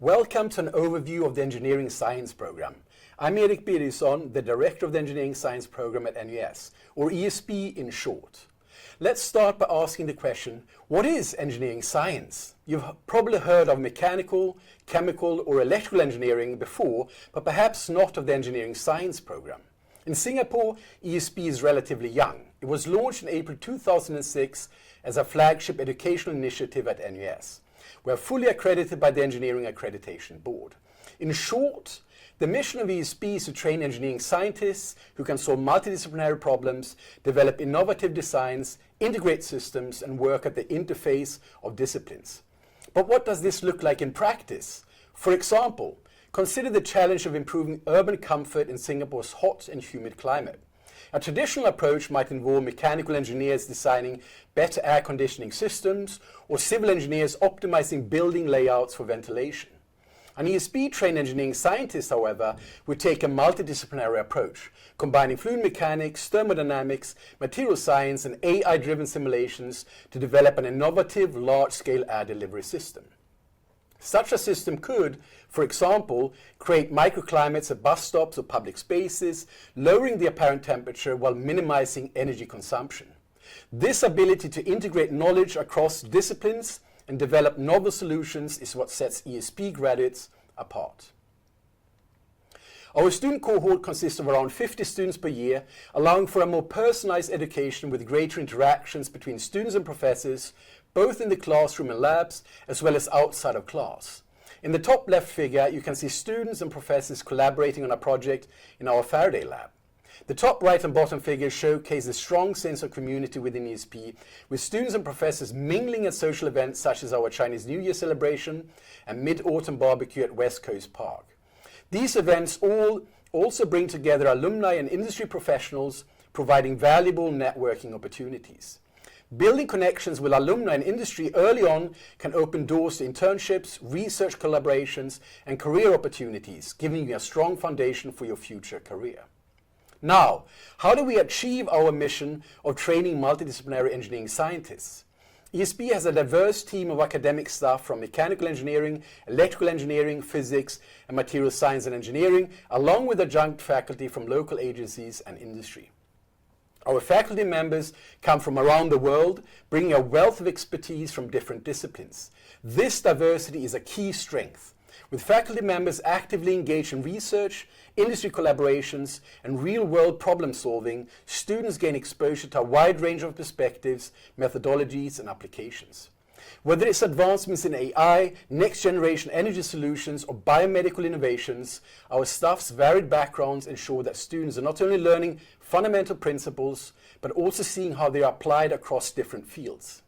Welcome to an overview of the Engineering Science program. I'm Erik Birgersson, the Director of the Engineering Science program at NUS, or ESP in short. Let's start by asking the question, what is engineering science? You've probably heard of mechanical, chemical or electrical engineering before, but perhaps not of the Engineering Science program. In Singapore, ESP is relatively young. It was launched in April 2006 as a flagship educational initiative at NUS. We are fully accredited by the Engineering Accreditation Board. In short, the mission of ESP is to train engineering scientists who can solve multidisciplinary problems, develop innovative designs, integrate systems, and work at the interface of disciplines. But what does this look like in practice? For example, consider the challenge of improving urban comfort in Singapore's hot and humid climate. A traditional approach might involve mechanical engineers designing better air conditioning systems or civil engineers optimizing building layouts for ventilation. An ESP-trained engineering scientist, however, would take a multidisciplinary approach, combining fluid mechanics, thermodynamics, material science, and AI-driven simulations to develop an innovative, large-scale air delivery system. Such a system could, for example, create microclimates at bus stops or public spaces, lowering the apparent temperature while minimizing energy consumption. This ability to integrate knowledge across disciplines and develop novel solutions is what sets ESP graduates apart. Our student cohort consists of around 50 students per year, allowing for a more personalized education with greater interactions between students and professors, both in the classroom and labs, as well as outside of class. In the top left figure, you can see students and professors collaborating on a project in our Faraday lab. The top right and bottom figures showcase a strong sense of community within ESP, with students and professors mingling at social events such as our Chinese New Year celebration and Mid-Autumn Barbecue at West Coast Park. These events all also bring together alumni and industry professionals, providing valuable networking opportunities. Building connections with alumni and industry early on can open doors to internships, research collaborations, and career opportunities, giving you a strong foundation for your future career. Now, how do we achieve our mission of training multidisciplinary engineering scientists? ESP has a diverse team of academic staff from mechanical engineering, electrical engineering, physics, and material science and engineering, along with adjunct faculty from local agencies and industry. Our faculty members come from around the world, bringing a wealth of expertise from different disciplines. This diversity is a key strength. With faculty members actively engaged in research, industry collaborations, and real-world problem solving, students gain exposure to a wide range of perspectives, methodologies, and applications. Whether it's advancements in AI, next-generation energy solutions, or biomedical innovations, our staff's varied backgrounds ensure that students are not only learning fundamental principles, but also seeing how they are applied across different fields.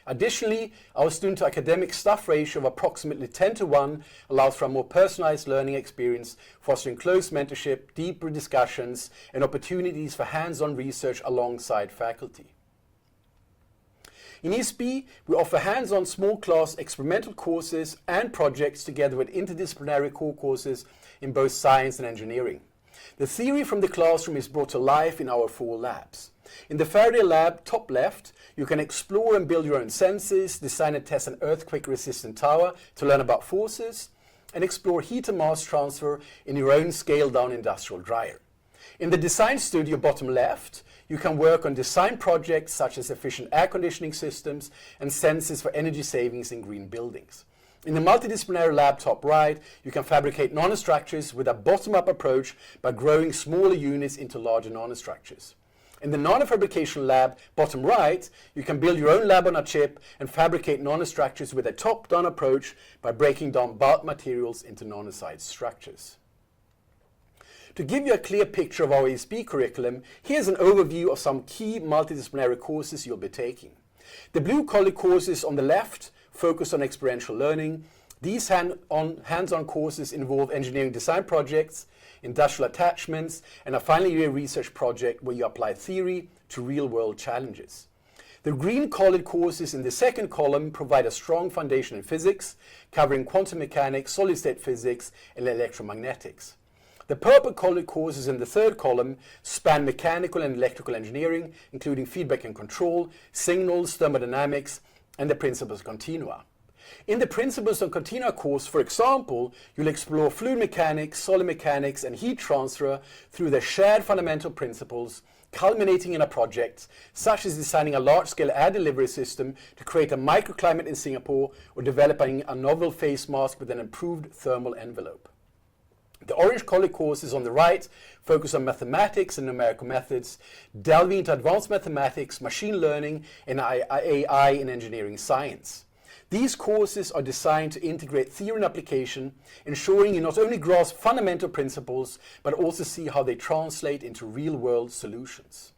Additionally, our student-to-academic staff ratio of approximately 10:1 allows for a more personalized learning experience, fostering close mentorship, deeper discussions, and opportunities for hands-on research alongside faculty. In ESP, we offer hands-on small class experimental courses and projects together with interdisciplinary core courses in both science and engineering. The theory from the classroom is brought to life in our 4 labs. In the Faraday lab, top left, you can explore and build your own sensors, design and test an earthquake-resistant tower to learn about forces, and explore heat and mass transfer in your own scaled-down industrial dryer. In the design studio, bottom left, you can work on design projects such as efficient air conditioning systems and sensors for energy savings in green buildings. In the multidisciplinary lab, top right, you can fabricate nanostructures with a bottom-up approach by growing smaller units into larger nanostructures. In the nanofabrication lab, bottom right, you can build your own lab on a chip and fabricate nanostructures with a top-down approach by breaking down bulk materials into nanosized structures. To give you a clear picture of our ESP curriculum, here's an overview of some key multidisciplinary courses you'll be taking. The blue-collar courses on the left focus on experiential learning. These hands-on courses involve engineering design projects, industrial attachments, and a final year research project where you apply theory to real-world challenges. The green-collared courses in the second column provide a strong foundation in physics, covering quantum mechanics, solid-state physics, and electromagnetics. The purple-collared courses in the third column span mechanical and electrical engineering, including feedback and control, signals, thermodynamics, and the principles continua. In the Principles of Continua course, for example, you'll explore fluid mechanics, solid mechanics, and heat transfer through their shared fundamental principles, culminating in a project such as designing a large-scale air delivery system to create a microclimate in Singapore or developing a novel face mask with an improved thermal envelope. The orange-colored courses on the right focus on mathematics and numerical methods, delving into advanced mathematics, machine learning, and AI in engineering science. These courses are designed to integrate theory and application, ensuring you not only grasp fundamental principles, but also see how they translate into real-world solutions.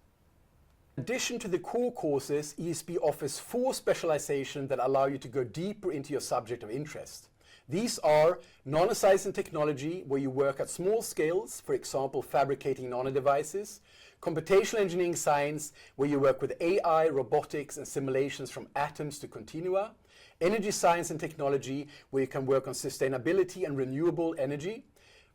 In addition to the core courses, ESP offers 4 specializations that allow you to go deeper into your subject of interest. These are nanoscience and technology, where you work at small scales, for example, fabricating nanodevices; computational engineering science, where you work with AI, robotics, and simulations from atoms to continua; energy science and technology, where you can work on sustainability and renewable energy;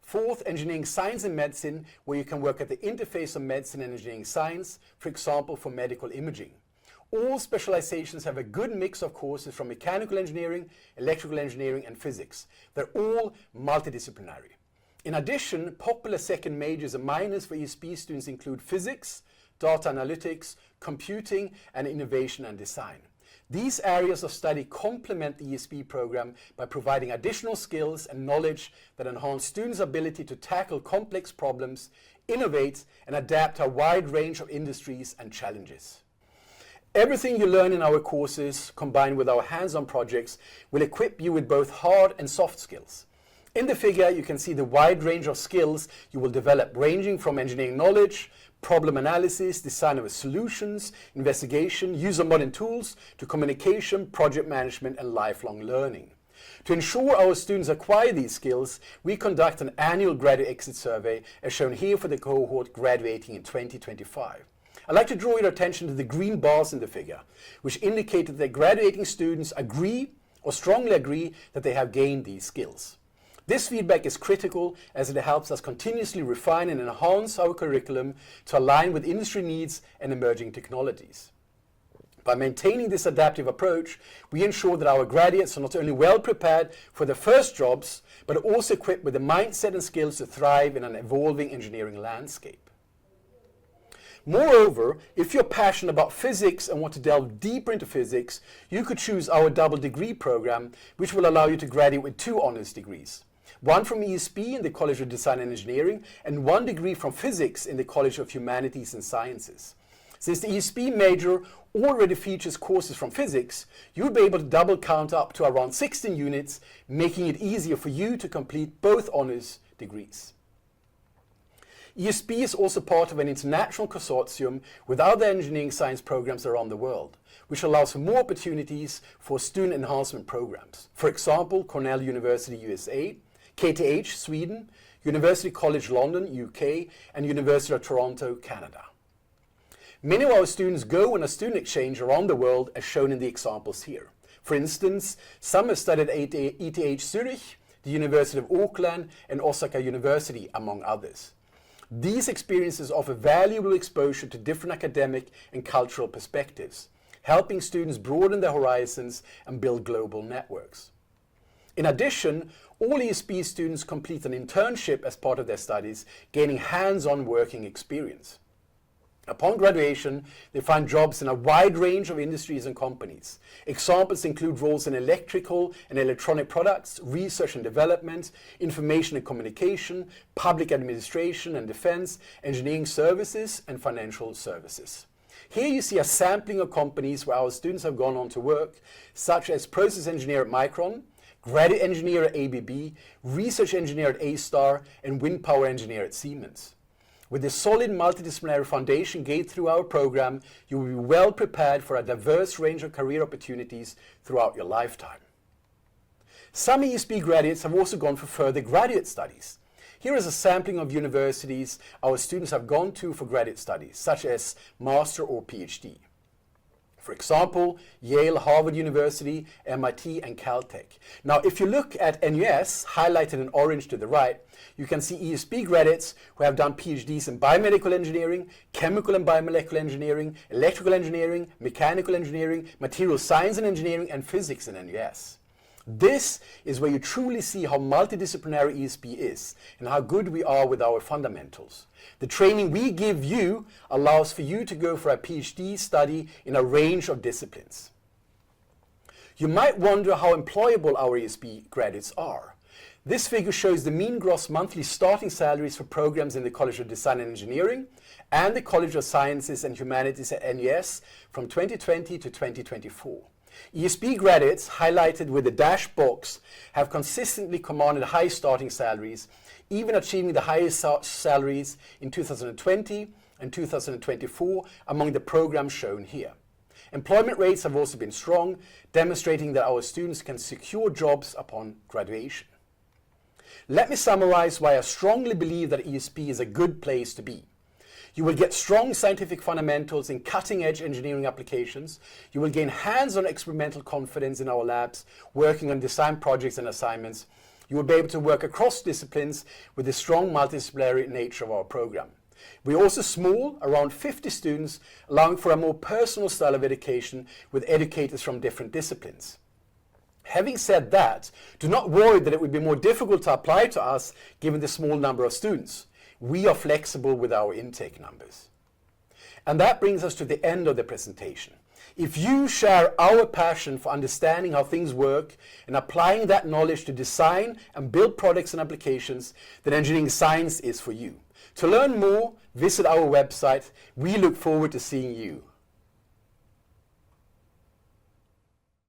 4th, engineering science and medicine, where you can work at the interface of medicine and engineering science, for example, for medical imaging. All specializations have a good mix of courses from mechanical engineering, electrical engineering, and physics. They're all multidisciplinary. In addition, popular second majors and minors for ESP students include physics, data analytics, computing, and innovation and design. These areas of study complement the ESP program by providing additional skills and knowledge that enhance students' ability to tackle complex problems, innovate, and adapt to a wide range of industries and challenges. Everything you learn in our courses, combined with our hands-on projects, will equip you with both hard and soft skills. In the figure, you can see the wide range of skills you will develop, ranging from engineering knowledge, problem analysis, design of solutions, investigation, use of modern tools, to communication, project management, and lifelong learning. To ensure our students acquire these skills, we conduct an annual graduate exit survey, as shown here for the cohort graduating in 2025. I'd like to draw your attention to the green bars in the figure, which indicate that the graduating students agree or strongly agree that they have gained these skills. This feedback is critical, as it helps us continuously refine and enhance our curriculum to align with industry needs and emerging technologies. By maintaining this adaptive approach, we ensure that our graduates are not only well prepared for their first jobs, but also equipped with the mindset and skills to thrive in an evolving engineering landscape. Moreover, if you're passionate about physics and want to delve deeper into physics, you could choose our double degree program, which will allow you to graduate with 2 honors degrees. One from ESP in the College of Design and Engineering, and 1 degree from physics in the College of Humanities and Sciences. Since the ESP major already features courses from physics, you'll be able to double count up to around 16 units, making it easier for you to complete both honors degrees. ESP is also part of an international consortium with other engineering science programs around the world, which allows for more opportunities for student enhancement programs. For example, Cornell University USA, KTH Sweden, University College London UK, and University of Toronto Canada. Many of our students go on a student exchange around the world, as shown in the examples here. For instance, some have studied at ETH Zurich, the University of Auckland, and Osaka University, among others. These experiences offer valuable exposure to different academic and cultural perspectives, helping students broaden their horizons and build global networks. In addition, all ESP students complete an internship as part of their studies, gaining hands-on working experience. Upon graduation, they find jobs in a wide range of industries and companies. Examples include roles in electrical and electronic products, research and development, information and communication, public administration and defense, engineering services, and financial services. Here you see a sampling of companies where our students have gone on to work, such as process engineer at Micron, graduate engineer at ABB, research engineer at A-Star, and wind power engineer at Siemens. With a solid multidisciplinary foundation gained through our program, you will be well prepared for a diverse range of career opportunities throughout your lifetime. Some ESP graduates have also gone for further graduate studies. Here is a sampling of universities our students have gone to for graduate studies, such as master or PhD. For example, Yale, Harvard University, MIT, and Caltech. Now, if you look at NUS, highlighted in orange to the right, you can see ESP graduates who have done PhDs in biomedical engineering, chemical and biomolecular engineering, electrical engineering, mechanical engineering, material science and engineering, and physics in NUS. This is where you truly see how multidisciplinary ESP is and how good we are with our fundamentals. The training we give you allows for you to go for a PhD study in a range of disciplines. You might wonder how employable our ESP graduates are. This figure shows the mean gross monthly starting salaries for programs in the College of Design and Engineering and the College of Sciences and Humanities at NUS from 2020 to 2024. ESP graduates, highlighted with the dashed box, have consistently commanded high starting salaries, even achieving the highest salaries in 2020 and 2024 among the programs shown here. Employment rates have also been strong, demonstrating that our students can secure jobs upon graduation. Let me summarize why I strongly believe that ESP is a good place to be. You will get strong scientific fundamentals in cutting-edge engineering applications. You will gain hands-on experimental confidence in our labs, working on design projects and assignments. You will be able to work across disciplines with the strong multidisciplinary nature of our program. We're also small, around 50 students, allowing for a more personal style of education with educators from different disciplines. Having said that, do not worry that it would be more difficult to apply to us given the small number of students. We are flexible with our intake numbers. And that brings us to the end of the presentation. If you share our passion for understanding how things work and applying that knowledge to design and build products and applications, then engineering science is for you. To learn more, visit our website. We look forward to seeing you.